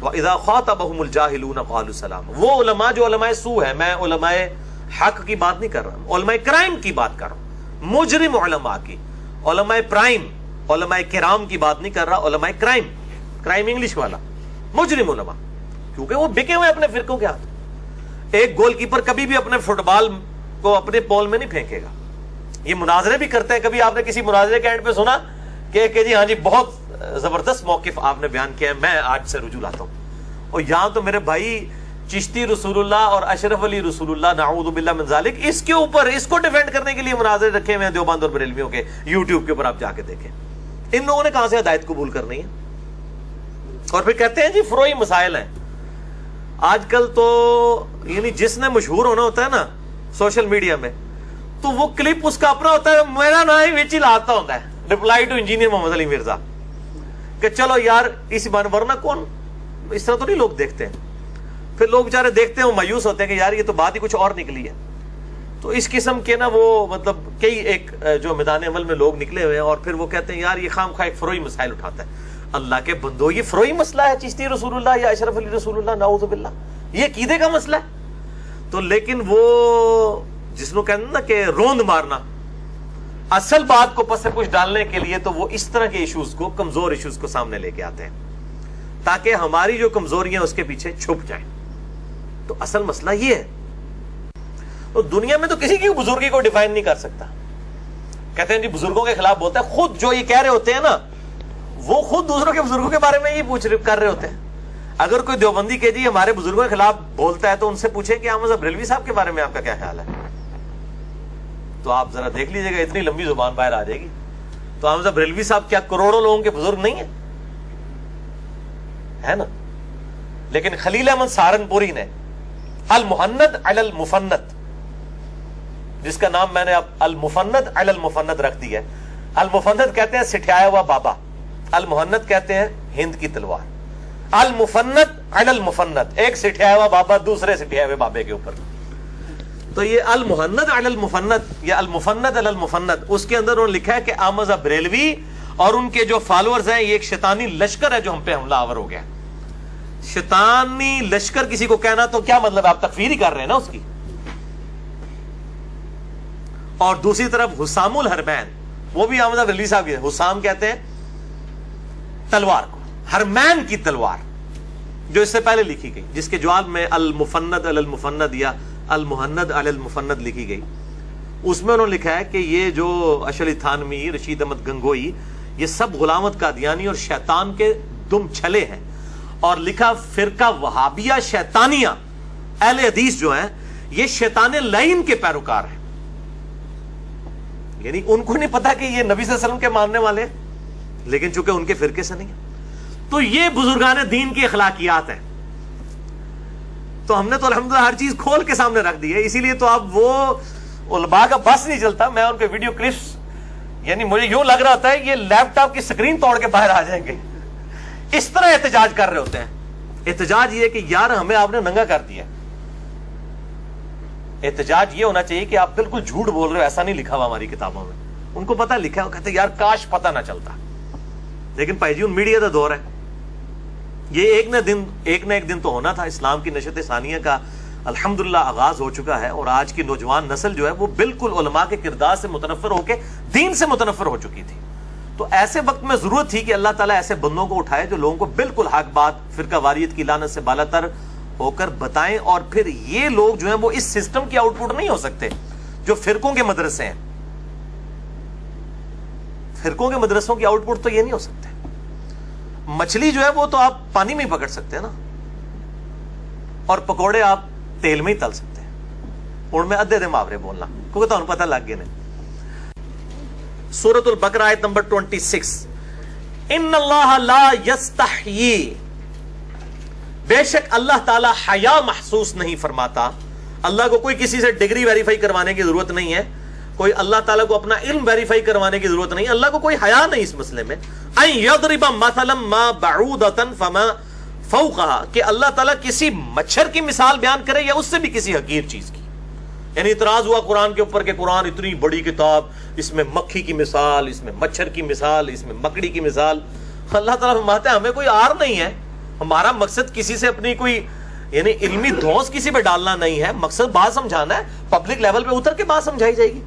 وَإِذَا خَاطَبَهُمُ الْجَاهِلُونَ قَالُوا سَلَامًا. وہ علماء جو علماء سو ہے، میں علماء حق کی بات نہیں کر رہا ہوں، علماء کرائم کی بات کر رہا ہوں، مجرم علماء کی. علماء پرائم، علماء کرام کی بات نہیں کر رہا، علماء کرائم، کرائم انگلش والا، مجرم علماء، کیونکہ وہ بکے ہوئے اپنے فرقوں کے ہاتھ. ایک گول کیپر کبھی بھی اپنے فٹ بال کو اپنے پول میں نہیں پھینکے گا. یہ مناظرے بھی کرتے ہیں. کبھی آپ نے کسی مناظرے کے اینڈ پہ سنا کہ جی ہاں جی بہت زبردست موقف آپ نے بیان کیا ہے، میں آج سے رجوع لاتا ہوں. اور یہاں تو میرے بھائی چشتی رسول اللہ اور اشرف علی رسول اللہ نعوذ باللہ من ذالک، اس کے اوپر اس کو ڈیفینڈ کرنے کے لیے مناظرے رکھے ہوئے ہیں دیوبند اور بریلویوں کے. یوٹیوب کے اوپر آپ جا کے دیکھیں ان لوگوں نے کہاں سے ہدایت قبول کرنی ہے. اور پھر کہتے ہیں جی فروئی مسائل ہیں. آج کل تو یعنی جس نے مشہور ہونا ہوتا ہے نا سوشل میڈیا میں، تو وہ کلپ اس کا اپنا ہوتا ہے، میرا نام ہی وچ ہی لاتا ہوتا ہے، رپلائی ٹو انجینئر محمد علی مرزا، کہ چلو یار اس بار، ورنہ کون اس طرح تو نہیں لوگ دیکھتے ہیں. پھر لوگ بیچارے دیکھتے ہیں وہ مایوس ہوتے ہیں کہ یار یہ تو بات ہی کچھ اور نکلی ہے. تو اس قسم کے نا وہ مطلب کئی ایک جو میدان عمل میں لوگ نکلے ہوئے ہیں، اور پھر وہ کہتے ہیں یار یہ خام خواہ ایک فروئی مسائل اٹھاتا ہے. اللہ کے بندو، یہ فروئی مسئلہ ہے چشتی رسول اللہ یا اشرف علی رسول اللہ نعوذ باللہ، یہ عقیدے کا مسئلہ ہے. تو لیکن وہ جس کو کہتے ہیں نا کہ روند مارنا اصل بات کو پس پوچھ ڈالنے کے لیے، تو وہ اس طرح کے ایشوز کو، کمزور ایشوز کو سامنے لے کے آتے ہیں تاکہ ہماری جو کمزوریاں اس کے پیچھے چھپ جائیں. تو اصل مسئلہ یہ ہے. تو دنیا میں تو کسی کی بزرگی کو ڈیفائن نہیں کر سکتا. کہتے ہیں جی بزرگوں کے خلاف بولتا ہے، خود جو یہ کہہ رہے ہوتے ہیں نا وہ خود دوسروں کے بزرگوں کے بارے میں یہ کر رہے ہوتے ہیں. اگر کوئی دیوبندی کہ جی ہمارے بزرگوں کے خلاف بولتا ہے تو ان سے پوچھیں کہ احمد بریلوی صاحب کے بارے میں آپ کا کیا خیال ہے. تو آپ ذرا دیکھ لیجئے گا، اتنی لمبی زبان باہر آ جائے گی. تو احمد بریلوی صاحب کیا کروڑوں لوگوں کے بزرگ نہیں ہیں؟ ہے نا. لیکن خلیل احمد سہارنپوری نے المحند علی المفند، جس کا نام میں نے اب المفند علی المفند رکھ دیا ہے. المفند کہتے ہیں سٹھیایا ہوا بابا، المحند کہتے ہیں ہند کی تلوار. المفند علی المفند، ایک سٹھیایا ہوا بابا دوسرے سٹھیائے ہوئے بابے کے اوپر. تو یہ المحند علی المفند یا المفند علی المفند، اس کے اندر انہوں نے لکھا ہے کہ احمد بریلوی اور ان کے جو فالوورز ہیں یہ ایک شیطانی لشکر ہے جو ہم پہ حملہ آور ہو گیا. شیطانی لشکر کسی کو کہنا تو کیا مطلب ہے؟ آپ تکفیر ہی کر رہے ہیں نا اس کی. اور دوسری طرف حسام الحرمین، وہ بھی احمد بریلوی صاحب کے، حسام کہتے ہیں تلوار کو، حرمین کی تلوار جو اس سے پہلے لکھی گئی، جس کے جواب میں المفند علی المفند یا المحند علی المفند لکھی گئی. اس میں انہوں نے لکھا ہے کہ یہ جو اشر علی تھانوی، رشید احمد گنگوئی، یہ سب غلامت قادیانی اور شیطان کے دم چھلے ہیں. اور لکھا فرقہ وہابیہ شیطانیہ، اہل حدیث جو ہیں یہ شیطان لعین کے پیروکار ہیں. یعنی ان کو نہیں پتا کہ یہ نبی صلی اللہ علیہ وسلم کے ماننے والے ہیں، لیکن چونکہ ان کے فرقے سے نہیں ہیں. تو یہ بزرگان دین کی اخلاقیات ہیں. تو ہم نے تو الحمدللہ ہر چیز کھول کے سامنے رکھ دی ہے. اسی لیے تو اب وہ علماء کا بس نہیں چلتا. میں ان کے ویڈیو کلپس، یعنی مجھے یوں لگ رہا ہوتا ہے یہ لیپ ٹاپ کی سکرین توڑ کے باہر آ جائیں گے. اس طرح احتجاج کر رہے ہوتے ہیں. احتجاج یہ کہ یار ہمیں آپ نے ننگا کر دیا. احتجاج یہ ہونا چاہیے کہ آپ بالکل جھوٹ بول رہے ہو، ایسا نہیں لکھا ہوا ہماری کتابوں میں. ان کو پتہ لکھا ہے، وہ کہتے ہیں یار کاش پتہ نہ چلتا. لیکن بھائی جی ان میڈیا کا دور ہے، یہ ایک نہ ایک دن تو ہونا تھا. اسلام کی نشت ثانیہ کا الحمدللہ آغاز ہو چکا ہے، اور آج کی نوجوان نسل جو ہے وہ بالکل علماء کے کردار سے متنفر ہو کے دین سے متنفر ہو چکی تھی. تو ایسے وقت میں ضرورت تھی کہ اللہ تعالیٰ ایسے بندوں کو اٹھائے جو لوگوں کو بالکل حق بات، فرقہ واریت کی لعنت سے بالا تر ہو کر بتائیں. اور پھر یہ لوگ جو ہیں وہ اس سسٹم کی آؤٹ پٹ نہیں ہو سکتے جو فرقوں کے مدرسے ہیں. فرقوں کے مدرسوں کی آؤٹ پٹ تو یہ نہیں ہو سکتے. مچھلی جو ہے وہ تو آپ پانی میں ہی پکڑ سکتے ہیں نا، اور پکوڑے آپ تیل میں ہی تل سکتے ہیں. ان میں ادھے محاورے بولنا کیونکہ تو پتہ لگ گئے. سورۃ البقرہ آیت نمبر 26، ان اللہ لا یستحیی، بے شک اللہ تعالی حیا محسوس نہیں فرماتا. اللہ کو کوئی کسی سے ڈگری ویریفائی کروانے کی ضرورت نہیں ہے، کوئی اللہ تعالیٰ کو اپنا علم ویریفائی کروانے کی ضرورت نہیں. اللہ کو کوئی حیا نہیں اس مسئلے میں. ان یضرب مثلا ما بعودۃ فما فوقها، کہ اللہ تعالیٰ کسی مچھر کی مثال بیان کرے یا اس سے بھی کسی حقیر چیز کی. یعنی اعتراض ہوا قرآن کے اوپر کہ قرآن اتنی بڑی کتاب، اس میں مکھی کی مثال، اس میں مچھر کی مثال، اس میں مکڑی کی مثال. اللہ تعالیٰ فرماتے ہیں ہمیں کوئی آر نہیں ہے ہمارا مقصد کسی سے اپنی کوئی یعنی علمی دھوس کسی پہ ڈالنا نہیں ہے، مقصد بات سمجھانا ہے، پبلک لیول پہ اتر کے بات سمجھائی جائے گی.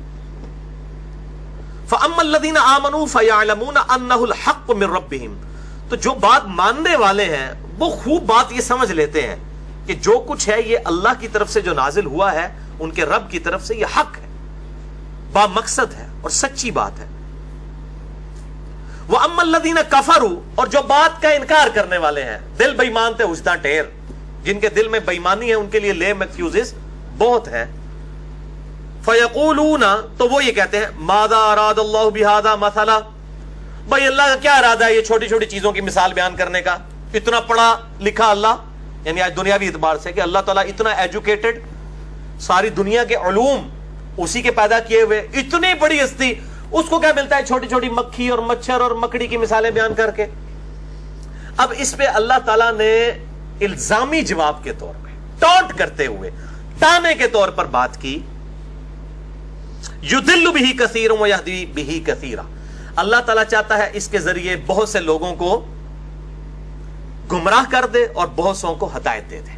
فَأَمَّا الَّذِينَ آمَنُوا فَيَعْلَمُونَ أَنَّهُ الْحَقُّ مِنْ رَبِّهِمْ، تو جو بات ماننے والے ہیں وہ خوب بات یہ سمجھ لیتے ہیں کہ جو کچھ ہے یہ اللہ کی طرف سے جو نازل ہوا ہے ان کے رب کی طرف سے یہ حق ہے، با مقصد ہے اور سچی بات ہے. وَأَمَّا الَّذِينَ كَفَرُوا، اور جو بات کا انکار کرنے والے ہیں، دل بے ایمان تے اجدا ٹھیر، جن کے دل میں بے ایمانی ہے ان کے لیے لیم ایکسکیوزز بہت ہیں. فَيَقُولُونَ، تو وہ یہ کہتے ہیں مَاذَا أَرَادَ اللَّهُ بِهَذَا مَثَلًا، بھائی اللہ کا کیا ارادہ ہے یہ چھوٹی چھوٹی چیزوں کی مثال بیان کرنے کا؟ اتنا پڑھا لکھا اللہ، یعنی آج دنیاوی اعتبار سے کہ اللہ تعالیٰ اتنا ایجوکیٹڈ، ساری دنیا کے علوم اسی کے پیدا کیے ہوئے، اتنی بڑی ہستی، اس کو کیا ملتا ہے چھوٹی چھوٹی مکھی اور مچھر اور مکڑی کی مثالیں بیان کر کے؟ اب اس پہ اللہ تعالیٰ نے الزامی جواب کے طور پہ، ٹونٹ کرتے ہوئے، تانے کے طور پر بات کی. یضل بہ کثیر ویہدی بہ کثیرا، اللہ تعالیٰ چاہتا ہے اس کے ذریعے بہت سے لوگوں کو گمراہ کر دے اور بہت سو کو ہدایت دے دے.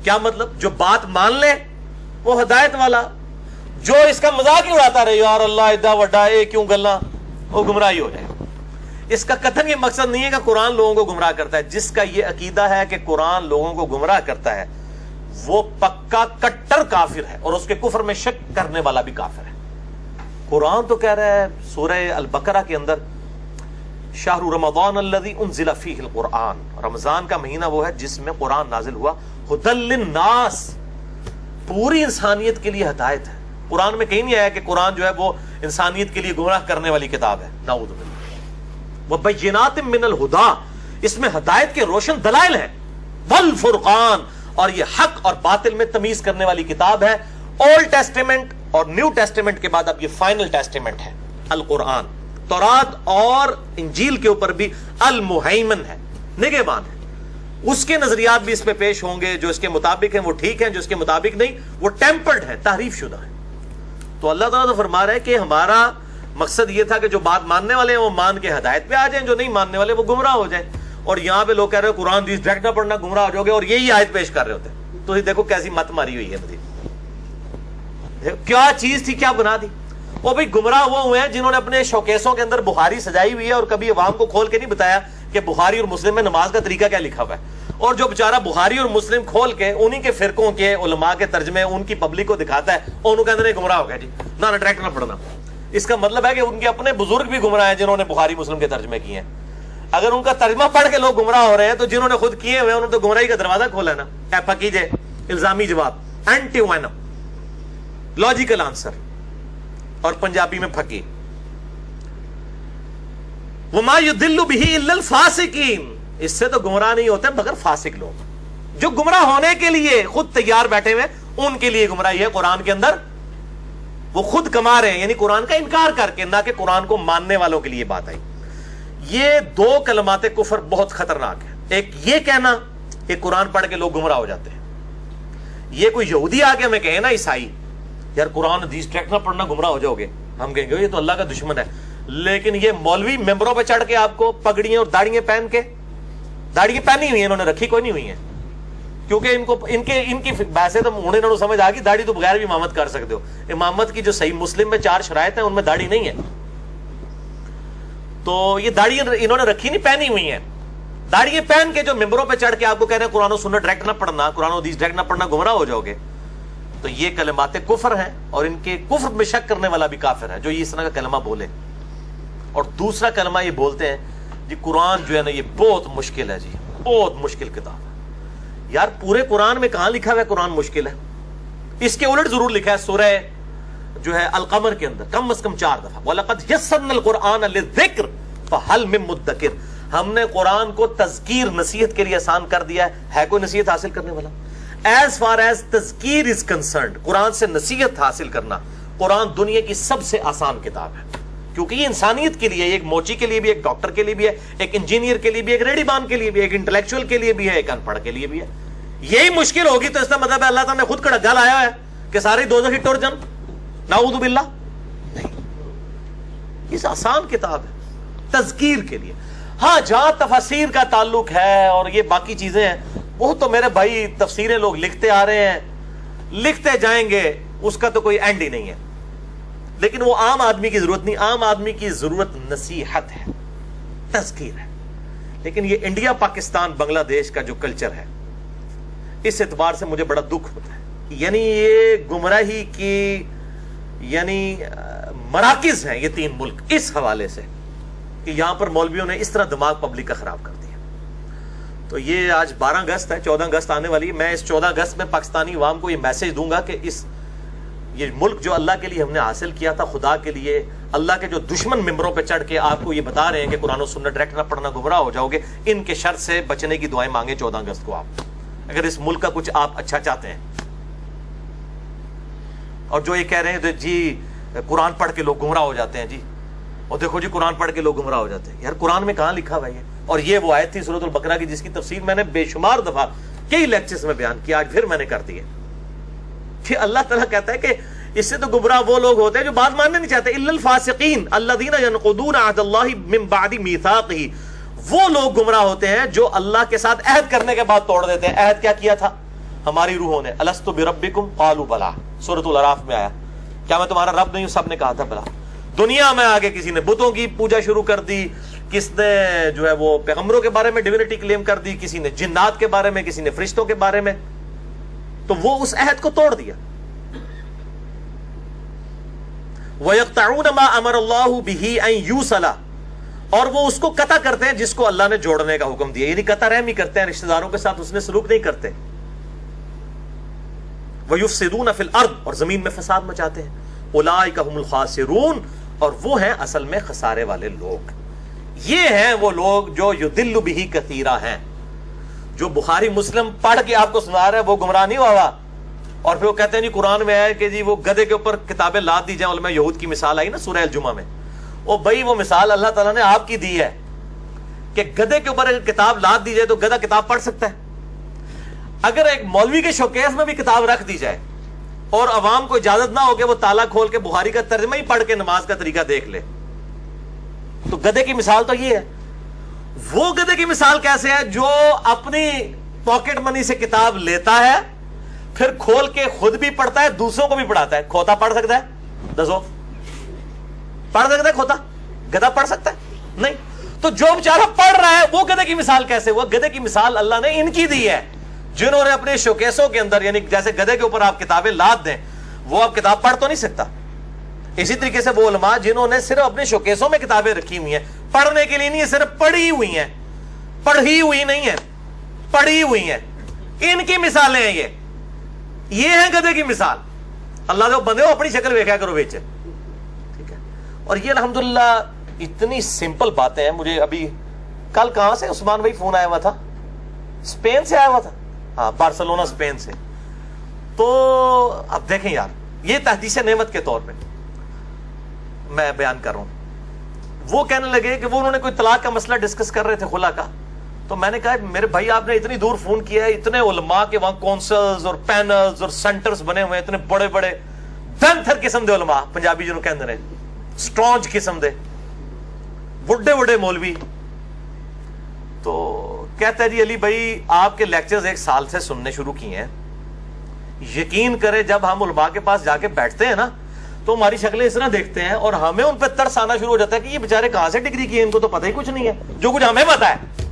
کیا مطلب؟ جو بات مان لے وہ ہدایت والا، جو اس کا مذاق ہی اڑاتا رہے یار اللہ ایڈا وڈا اے کیوں گلا، وہ گمراہی ہو جائے. اس کا قطعاً یہ مقصد نہیں ہے کہ قرآن لوگوں کو گمراہ کرتا ہے. جس کا یہ عقیدہ ہے کہ قرآن لوگوں کو گمراہ کرتا ہے وہ پکا کٹر کافر ہے، اور اس کے کفر میں شک کرنے والا بھی کافر ہے. قرآن تو کہہ رہا ہے سورہ البقرہ کے اندر شہر رمضان الذی انزل فیہ القرآن، رمضان کا مہینہ وہ ہے جس میں قرآن نازل ہوا، ھدی للناس، پوری انسانیت کے لیے ہدایت ہے. قرآن میں کہیں نہیں آیا کہ قرآن جو ہے وہ انسانیت کے لیے گمراہ کرنے والی کتاب ہے، نعوذ باللہ. وبینات من الہدی، اس میں ہدایت کے روشن دلائل ہیں، والفرقان، اور یہ حق اور باطل میں تمیز کرنے والی کتاب ہے. اولڈ ٹیسٹیمنٹ اور نیو ٹیسٹیمنٹ کے بعد اب یہ فائنل ٹیسٹیمنٹ ہے القرآن. تورات اور انجیل کے اوپر بھی المہیمن ہے، نگہبان ہے. اس کے نظریات بھی اس پہ پیش ہوں گے، جو اس کے مطابق ہیں وہ ٹھیک ہیں، جو اس کے مطابق نہیں وہ ٹیمپرڈ ہے، تحریف شدہ ہے. تو اللہ تعالیٰ تو فرما رہا ہے کہ ہمارا مقصد یہ تھا کہ جو بات ماننے والے ہیں وہ مان کے ہدایت پہ آ جائیں، جو نہیں ماننے والے وہ گمراہ ہو جائیں. اور یہاں پہ لوگ کہہ رہے ہیں قرآن حدیث ڈائریکٹ نہ پڑھنا گمراہ ہو جاؤ گے، اور یہی آیت پیش کر رہے ہوتے ہیں. تو دیکھو کیسی مت ماری ہوئی ہے مجھے، کیا چیز تھی، کیا بنا دی. وہ بھائی گمراہ وہ ہوئے ہیں جنہوں نے اپنے شوکیسوں کے اندر بخاری سجائی ہوئی ہے اور کبھی عوام کو کھول کے نہیں بتایا کہ بخاری اور مسلم میں نماز کا طریقہ کیا لکھا ہوا ہے. اور جو بیچارہ بخاری اور مسلم کھول کے انہی کے فرقوں کے علماء کے ترجمے ان کی پبلک کو دکھاتا ہے، اور ان کے اندر گمراہ ہو گیا جی نہ ڈائریکٹ نہ پڑھنا. اس کا مطلب ہے کہ ان کے اپنے بزرگ بھی گمراہ ہیں جنہوں نے بخاری مسلم کے ترجمے کیے ہیں. اگر ان کا ترجمہ پڑھ کے لوگ گمراہ ہو رہے ہیں تو جنہوں نے خود کیے ہوئے انہوں نے تو گمراہی کا دروازہ کھولا نا. پکیجے الزامی جواب، اینٹی وینم، لاجیکل آنسر، اور پنجابی میں پھکی. وما یضل بہ الا الفاسقین، اس سے تو گمراہ نہیں ہوتے مگر فاسق لوگ جو گمراہ ہونے کے لیے خود تیار بیٹھے ہوئے، ان کے لیے گمراہی ہے. قرآن کے اندر وہ خود کما رہے ہیں، یعنی قرآن کا انکار کر کے، نہ کہ قرآن کو ماننے والوں کے لیے بات آئی. یہ دو کلمات کفر بہت خطرناک ہے. ایک یہ کہنا کہ قرآن پڑھ کے لوگ گمراہ ہو جاتے ہیں. یہ کوئی یہودی آ کے ہمیں کہے نا، عیسائی، یار قرآن حدیث ٹریکٹ نہ پڑھنا گمراہ ہو جاؤ گے، ہم کہیں گے یہ تو اللہ کا دشمن ہے. لیکن یہ مولوی ممبروں پہ چڑھ کے آپ کو پگڑیاں اور داڑیاں پہن کے، داڑیاں پہنی ہوئی ہیں انہوں نے، رکھی کوئی نہیں ہوئی ہیں، کیونکہ ان کی ویسے تو انہوں نے سمجھ آ گئی داڑھی تو بغیر بھی امامت کر سکتے ہو. امامت کی جو صحیح مسلم میں 4 شرائط ہیں ان میں داڑھی نہیں ہے. تو یہ داڑھی انہوں نے رکھی نہیں، پہنی ہوئی ہیں. داڑیاں پہن کے جو ممبروں پہ چڑھ کے آپ کو کہہ رہے ہیں قرآن و سنت ڈائریکٹ نہ پڑھنا، قرآن و حدیث ڈائریکٹ نہ پڑھنا، گمراہ ہو جاؤ گے. تو یہ کلمات کفر ہیں، اور ان کے کفر میں شک کرنے والا بھی کافر ہے جو یہ اس طرح کا کلمہ بولے. اور دوسرا کلمہ یہ بولتے ہیں جی قرآن جو ہے نا یہ بہت مشکل ہے، جی بہت مشکل کتاب ہے. یار پورے قرآن میں کہاں لکھا ہوا ہے قرآن مشکل ہے؟ اس کے الٹ ضرور لکھا ہے سورہ جو ہے القمر کے اندر کم از کم 4 دفعہ، وَلَقَدْ يَسَّرْنَا الْقُرْآنَ لِلذِّكْرِ فَهَلْ مِن مُدَّكِرٍ، ہم نے قرآن کو تذکیر نصیحت کے لیے آسان کر دیا ہے کوئی نصیحت حاصل کرنے والا؟ ایز فار ایز تذکیر از کنسرنڈ، قرآن سے نصیحت حاصل کرنا، قرآن دنیا کی سب سے آسان کتاب ہے، کیونکہ یہ انسانیت کے لیے، ایک موچی کے لیے بھی، ایک ڈاکٹر کے لیے بھی ہے، ایک انجینئر کے لیے بھی، ایک ریڈی بان کے لیے بھی، ایک انٹلیکچوئل کے لیے بھی ہے، ایک ان پڑھ کے لیے بھی ہے. یہی مشکل ہوگی تو اس کا مطلب ہے اللہ تعالیٰ نے خود کڑگا لایا ہے کہ ساری دوزخی ٹر جن، نعوذ باللہ. نہیں، یہ آسان کتاب ہے تذکیر کے لیے. ہاں جہاں تفاسیر کا تعلق ہے اور یہ باقی چیزیں ہیں وہ تو میرے بھائی تفسیریں لوگ لکھتے آ رہے ہیں، لکھتے جائیں گے، اس کا تو کوئی اینڈ ہی نہیں ہے، لیکن وہ عام آدمی کی ضرورت نہیں. عام آدمی کی ضرورت نصیحت ہے، تذکیر ہے. لیکن یہ انڈیا پاکستان بنگلہ دیش کا جو کلچر ہے، اس اعتبار سے مجھے بڑا دکھ ہوتا ہے. یعنی یہ گمراہی کی یعنی مراکز ہیں یہ تین ملک اس حوالے سے کہ یہاں پر مولویوں نے اس طرح دماغ پبلک کا خراب کر دیا. تو یہ آج 12 اگست ہے، 14 اگست آنے والی ہے. میں اس 14 اگست میں پاکستانی عوام کو یہ میسج دوں گا کہ یہ ملک جو اللہ کے لیے ہم نے حاصل کیا تھا، خدا کے لیے، اللہ کے جو دشمن ممبروں پہ چڑھ کے آپ کو یہ بتا رہے ہیں کہ قرآن و سنت ڈائریکٹ نہ پڑھنا گمراہ ہو جاؤ گے، ان کے شر سے بچنے کی دعائیں مانگیں 14 اگست کو آپ، اگر اس ملک کا کچھ آپ اچھا چاہتے ہیں. اور جو یہ کہہ رہے ہیں جی قرآن پڑھ کے لوگ گمراہ ہو جاتے ہیں، جی اور دیکھو جی قرآن پڑھ کے لوگ گمراہ ہو جاتے ہیں، یار قرآن میں کہاں لکھا ہوا ہے؟ اور یہ وہ آیت تھی سورۃ البقرہ کی جس کی تفسیر میں نے بے شمار دفعہ کئی لیکچرز میں بیان کیا، آج پھر میں نے کر دی ہے کہ اللہ تعالیٰ کہتا ہے کہ اس سے تو گمراہ وہ لوگ ہوتے ہیں جو بات ماننے نہیں چاہتے. الا الفاسقین الذین ینقضون عہد اللہ من بعد میثاقہ، وہ لوگ گمراہ ہوتے ہیں جو اللہ کے ساتھ عہد کرنے کے بعد توڑ دیتے ہیں. عہد کیا کیا تھا ہماری روحوں نے؟ الست بربکم قالوا بلا، سورۃ الاعراف میں آیا، کیا میں تمہارا رب نہیں ہوں؟ سب نے کہا تھا بلا. دنیا میں آگے کسی نے بتوں کی پوجا شروع کر دی، کس نے جو ہے وہ پیغمبروں کے بارے میں ڈیوینٹی کلیم کر دی، کسی نے جنات کے بارے میں، کسی نے فرشتوں کے بارے میں، تو وہ اس عہد کو توڑ دیا. وَيَقْطَعُونَ مَا أَمَرَ اللَّهُ بِهِ أَن يُوصَلَ، اور وہ اس کو قطع کرتے ہیں جس کو اللہ نے جوڑنے کا حکم دیا، یعنی قطع رحمی کرتے ہیں، رشتہ داروں کے ساتھ اس نے سلوک نہیں کرتے. وَيُفْسِدُونَ فِي الْأَرْضِ، اور زمین میں فساد مچاتے ہیں. أُولَٰئِكَ هُمُ الْخَاسِرُونَ، اور وہ ہیں اصل میں خسارے والے لوگ. یہ ہیں وہ لوگ جو يُضِلُّ بِهِ كَثِيرًا ہیں. جو بخاری مسلم پڑھ کے آپ کو سنا رہا ہے وہ گمراہ نہیں ہوا. اور پھر وہ کہتے ہیں جی قرآن میں ہے کہ جی وہ گدھے کے اوپر کتابیں لاد دی جائیں. علماء یہود کی مثال آئی نا سورہ الجمعہ میں. او بھائی وہ مثال اللہ تعالیٰ نے آپ کی دی ہے کہ گدھے کے اوپر اگر کتاب لاد دی جائے تو گدھا کتاب پڑھ سکتا ہے. اگر ایک مولوی کے شوکیس میں بھی کتاب رکھ دی جائے اور عوام کو اجازت نہ ہو کہ وہ تالا کھول کے بخاری کا ترجمہ ہی پڑھ کے نماز کا طریقہ دیکھ لے، تو گدھے کی مثال تو یہ ہے. وہ گدھے کی مثال کیسے ہے؟ جو اپنی پاکٹ منی سے کتاب لیتا ہے، پھر کھول کے خود بھی پڑھتا ہے، دوسروں کو بھی پڑھاتا ہے. کھوتا پڑھ سکتا ہے؟ دسو، پڑھ سکتا ہے کھوتا؟ گدھا پڑھ سکتا ہے؟ نہیں. تو جو بیچارہ پڑھ رہا ہے وہ گدھے کی مثال کیسے ہوا؟ گدھے کی مثال اللہ نے ان کی دی ہے جنہوں نے اپنے شوکیسوں کے اندر، یعنی جیسے گدھے کے اوپر آپ کتابیں لاد دیں، وہ آپ کتاب پڑھ تو نہیں سکتا. اسی طریقے سے وہ علماء جنہوں نے صرف اپنے شوکیسوں میں کتابیں رکھی ہوئی ہیں، پڑھنے کے لیے نہیں ہے، صرف پڑھی ہوئی ہیں، پڑھی ہوئی نہیں ہے، پڑھی ہوئی ہیں، ان کی مثالیں ہیں. یہ ہے گدھے کی مثال. اللہ دے بندے ہو اپنی شکل دیکھا کرو بیچے، ٹھیک ہے. اور یہ الحمدللہ اتنی سمپل باتیں ہیں. مجھے ابھی کل کہاں سے عثمان بھائی فون آیا ہوا تھا؟ اسپین سے آیا ہوا تھا، ہاں بارسلونا اسپین سے. تو اب دیکھیں یار، یہ تحدیث نعمت کے طور پہ میں بیان کر رہا ہوں. وہ کہنے لگے کہ وہ انہوں نے کوئی طلاق کا مسئلہ ڈسکس کر رہے تھے، خلا کا. تو میں نے کہا میرے بھائی آپ نے اتنی دور فون کیا ہے، اتنے علماء کے وہاں کونسلز اور پینلز اور سینٹرز بنے ہوئے ہیں، اتنے بڑے بڑے دنتھر قسم دے علماء، پنجابی جنہوں کہندے نے سٹرونج قسم دے بڑے بڑے مولوی. تو کہتا ہے جی علی بھائی آپ کے لیکچرز 1 سال سے سننے شروع کیے ہیں، یقین کرے جب ہم علماء کے پاس جا کے بیٹھتے ہیں نا تو ہماری شکلیں اس طرح دیکھتے ہیں اور ہمیں ان پہ ترس آنا شروع ہو جاتا ہے کہ یہ بیچارے کہاں سے ڈگری کی ہے، ان کو تو پتہ ہی کچھ نہیں ہے. جو کچھ ہمیں پتہ ہے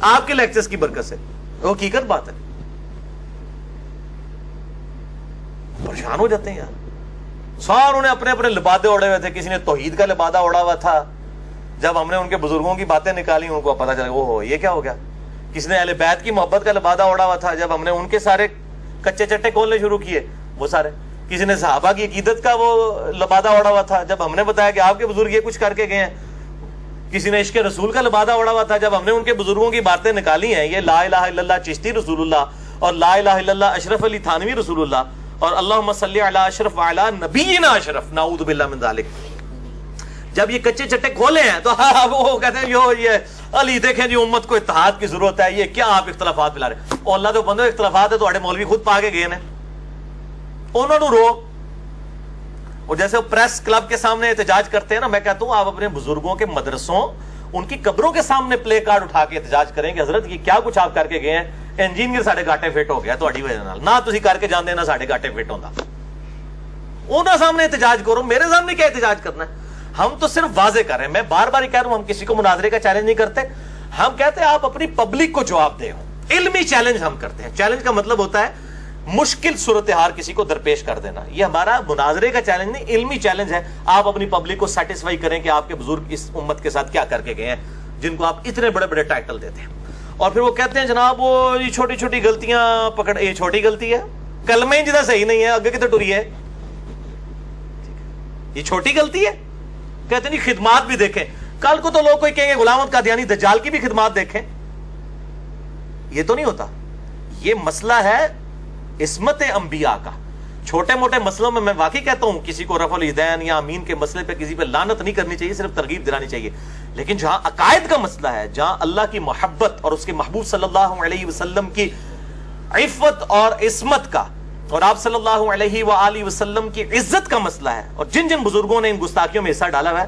آپ کے لیکچرز کی برکت سے، وہ حقیقت بات ہے. پریشان ہو جاتے ہیں یار. ساروں نے اپنے اپنے لبادے اڑے ہوئے تھے. کسی نے توحید کا لبادہ اڑا ہوا تھا، جب ہم نے ان کے بزرگوں کی باتیں نکالی ان کو پتا چلا اوہ یہ کیا ہو گیا. کسی نے اہل بیت کی محبت کا لبادہ اڑا ہوا تھا، جب ہم نے ان کے سارے کچے چٹے کھولنے شروع کیے وہ سارے. کسی نے صحابہ کی عقیدت کا وہ لبادہ اڑا ہوا تھا، جب ہم نے بتایا کہ آپ کے بزرگ یہ کچھ کر کے گئے ہیں. کسی نے عشق رسول کا لبادہ اڑا ہوا تھا، جب ہم نے ان کے بزرگوں کی باتیں نکالی ہیں، یہ لا الہ الا اللہ چشتی رسول اللہ اور لا الہ الا اللہ اشرف علی تھانوی رسول اللہ اور اللہم صلی علی اشرف وعلی نبینا اشرف نعوذ باللہ من ذالک. جب یہ کچے چٹے کھولے ہیں تو وہ کہتے ہیں یہ علی دیکھیں جی امت کو اتحاد کی ضرورت ہے، یہ کیا آپ اختلافات پلا رہے. اور اللہ تو بندو اختلافات ہے تو مولوی خود پا کے گئے ہیں، انہوں نے رو. اور جیسے وہ پریس کلب کے سامنے احتجاج کرتے ہیں نا، میں کہتا ہوں آپ اپنے بزرگوں کے مدرسوں ان کی قبروں کے سامنے پلے کارڈ اٹھا کے احتجاج کریں کہ حضرت یہ کیا کچھ آپ کر کے گئے ہیں، انجینئر ساڈے گاٹے فٹ ہو گیا تہاڈی وجہ نال، نہ تسی کر کے جاندے نہ ساڈے گاٹے فٹ ہوندا. انہاں سامنے احتجاج کرو، میرے سامنے کیا احتجاج کرنا ہے؟ ہم تو صرف واضح کر رہے ہیں. میں بار بار ہی کہہ رہا ہوں، ہم کسی کو مناظرے کا چیلنج نہیں کرتے، ہم کہتے ہیں آپ اپنی پبلک کو جواب دیں. علمی چیلنج ہم کرتے ہیں. چیلنج کا مطلب ہوتا ہے مشکل صورتحال کسی کو درپیش کر دینا. یہ ہمارا مناظرے کا چیلنج نہیں، علمی چیلنج ہے. آپ اپنی پبلک کو سیٹسفائی کریں کہ آپ کے بزرگ اس امت کے ساتھ کیا کر کے گئے ہیں، جن کو آپ اتنے بڑے بڑے ٹائٹل دیتے ہیں. اور پھر وہ کہتے ہیں جناب وہ یہ چھوٹی چھوٹی غلطیاں پکڑ، یہ چھوٹی غلطی ہے، کلمہ ہی جدا صحیح نہیں ہے، آگے کتنے ٹری ہے، یہ چھوٹی غلطی ہے. کہتے ہیں خدمات بھی دیکھیں. کل کو تو لوگ کوئی کہیں گے غلام احمد قادیانی دجال کی بھی خدمات دیکھیں. یہ تو نہیں ہوتا. یہ مسئلہ ہے عصمت انبیاء کا. چھوٹے موٹے مسئلوں میں میں واقعی کہتا ہوں کسی کو رفع الیدین یا امین کے مسئلے پہ کسی پہ لعنت نہیں کرنی چاہیے، صرف ترغیب دلانی چاہیے. لیکن جہاں عقائد کا مسئلہ ہے، جہاں اللہ کی محبت اور اس کے محبوب صلی اللہ علیہ وسلم کی عفت اور عصمت کا اور آپ صلی اللہ علیہ وآلہ وسلم کی عزت کا مسئلہ ہے، اور جن جن بزرگوں نے ان گستاخیوں میں حصہ ڈالا ہوا ہے،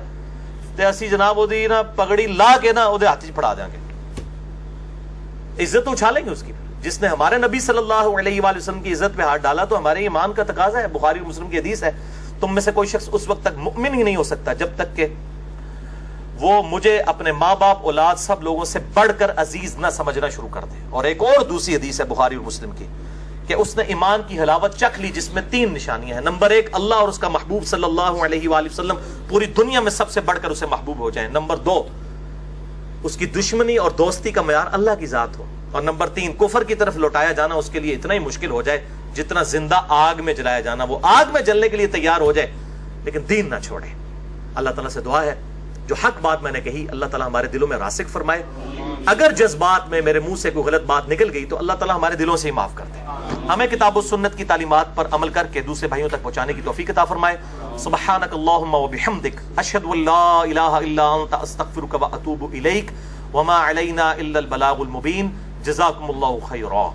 تے اسی جناب وہ دی نا پگڑی لا کے نا وہ ہاتھ پھڑا دیں گے، عزت اچھالیں گے اس کی. جس نے ہمارے نبی صلی اللہ علیہ وآلہ وسلم کی عزت پہ ہاتھ ڈالا تو ہمارے ایمان کا تقاضا ہے. بخاری اور مسلم کی حدیث ہے، تم میں سے کوئی شخص اس وقت تک مؤمن ہی نہیں ہو سکتا جب تک کہ وہ مجھے اپنے ماں باپ اولاد سب لوگوں سے بڑھ کر عزیز نہ سمجھنا شروع کر دے. اور ایک اور دوسری حدیث ہے بخاری اور مسلم کی کہ اس نے ایمان کی حلاوت چکھ لی جس میں 3 نشانیاں ہیں. نمبر 1 اللہ اور اس کا محبوب صلی اللہ علیہ وآلہ وسلم پوری دنیا میں سب سے بڑھ کر اسے محبوب ہو جائیں. نمبر 2 اس کی دشمنی اور دوستی کا معیار اللہ کی ذات ہو. اور نمبر 3 کفر کی طرف لوٹایا جانا اس کے لیے اتنا ہی مشکل ہو جائے جتنا زندہ آگ میں جلایا جانا. وہ آگ میں جلنے کے لیے تیار ہو جائے لیکن دین نہ چھوڑے. اللہ تعالیٰ سے دعا ہے جو حق بات میں نے کہی اللہ تعالیٰ ہمارے دلوں میں راسخ فرمائے. اگر جذبات میں میرے منہ سے کوئی غلط بات نکل گئی تو اللہ تعالیٰ ہمارے دلوں سے ہی معاف کر دے. ہمیں کتاب و سنت کی تعلیمات پر عمل کر کے دوسرے بھائیوں تک پہنچانے کی توفیق عطا فرمائے. سبحانک اللہم و بحمدک اشہد ان لا الہ الا انت استغفرک و اتوب الیک وما علینا الا البلاغ المبین. جزاکم اللہ خیرا.